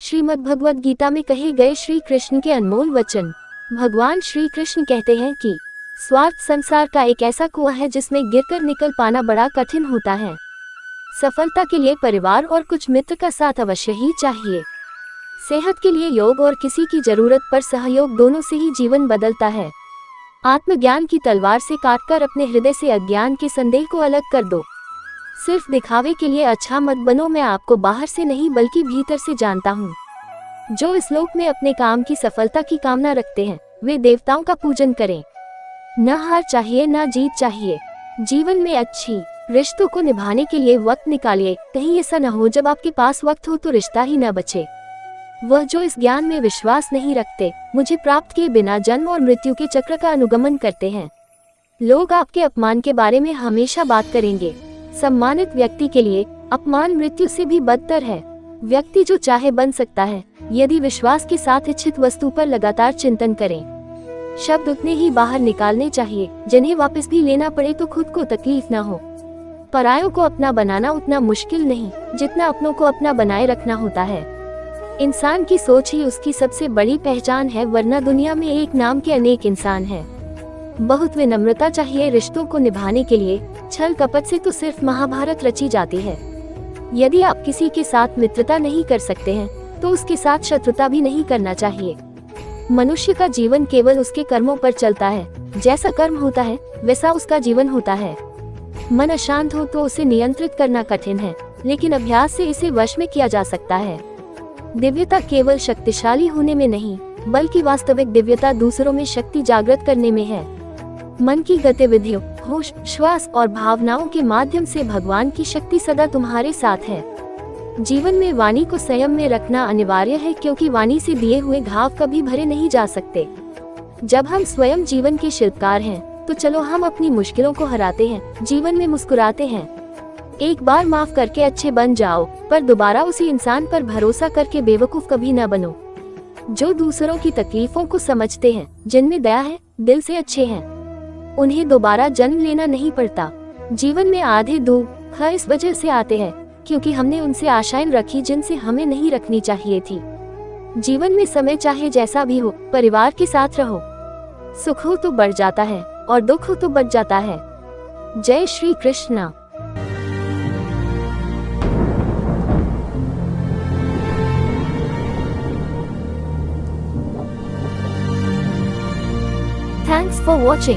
श्रीमद् भगवद गीता में कहे गए श्री कृष्ण के अनमोल वचन। भगवान श्री कृष्ण कहते हैं कि स्वार्थ संसार का एक ऐसा कुआं है जिसमें गिरकर निकल पाना बड़ा कठिन होता है। सफलता के लिए परिवार और कुछ मित्र का साथ अवश्य ही चाहिए। सेहत के लिए योग और किसी की जरूरत पर सहयोग, दोनों से ही जीवन बदलता है। आत्मज्ञान की तलवार से काटकर अपने हृदय से अज्ञान के संदेह को अलग कर दो। सिर्फ दिखावे के लिए अच्छा मत बनो। मैं आपको बाहर से नहीं बल्कि भीतर से जानता हूँ। जो इस लोक में अपने काम की सफलता की कामना रखते हैं वे देवताओं का पूजन करें। न हार चाहिए न जीत चाहिए। जीवन में अच्छी रिश्तों को निभाने के लिए वक्त निकालिए। कहीं ऐसा न हो जब आपके पास वक्त हो तो रिश्ता ही न बचे। वह जो इस ज्ञान में विश्वास नहीं रखते, मुझे प्राप्त किए बिना जन्म और मृत्यु के चक्र का अनुगमन करते हैं। लोग आपके अपमान के बारे में हमेशा बात करेंगे। सम्मानित व्यक्ति के लिए अपमान मृत्यु से भी बदतर है। व्यक्ति जो चाहे बन सकता है यदि विश्वास के साथ इच्छित वस्तु पर लगातार चिंतन करें। शब्द उतने ही बाहर निकालने चाहिए जिन्हें वापस भी लेना पड़े तो खुद को तकलीफ न हो। परायों को अपना बनाना उतना मुश्किल नहीं जितना अपनों को अपना बनाए रखना होता है। इंसान की सोच ही उसकी सबसे बड़ी पहचान है, वरना दुनिया में एक नाम के अनेक इंसान हैं। बहुत विनम्रता चाहिए रिश्तों को निभाने के लिए। छल कपट से तो सिर्फ महाभारत रची जाती है। यदि आप किसी के साथ मित्रता नहीं कर सकते हैं तो उसके साथ शत्रुता भी नहीं करना चाहिए। मनुष्य का जीवन केवल उसके कर्मों पर चलता है। जैसा कर्म होता है वैसा उसका जीवन होता है। मन अशांत हो तो उसे नियंत्रित करना कठिन है, लेकिन अभ्यास से इसे वश में किया जा सकता है। दिव्यता केवल शक्तिशाली होने में नहीं बल्कि वास्तविक दिव्यता दूसरों में शक्ति जागृत करने में है। मन की गतिविधियों, होश, श्वास और भावनाओं के माध्यम से भगवान की शक्ति सदा तुम्हारे साथ है। जीवन में वाणी को संयम में रखना अनिवार्य है, क्योंकि वाणी से दिए हुए घाव कभी भरे नहीं जा सकते। जब हम स्वयं जीवन के शिल्पकार हैं तो चलो हम अपनी मुश्किलों को हराते हैं, जीवन में मुस्कुराते हैं। एक बार माफ करके अच्छे बन जाओ, पर दोबारा उसी इंसान पर भरोसा करके बेवकूफ कभी न बनो। जो दूसरों की तकलीफों को समझते हैं, जिनमें दया है, दिल से अच्छे हैं, उन्हें दोबारा जन्म लेना नहीं पड़ता। जीवन में आधे दुख इस वजह से आते हैं क्योंकि हमने उनसे आशाएं रखी जिनसे हमें नहीं रखनी चाहिए थी। जीवन में समय चाहे जैसा भी हो, परिवार के साथ रहो। सुख हो तो बढ़ जाता है और दुख हो तो बढ़ जाता है। जय Shri Krishna. Thanks for watching.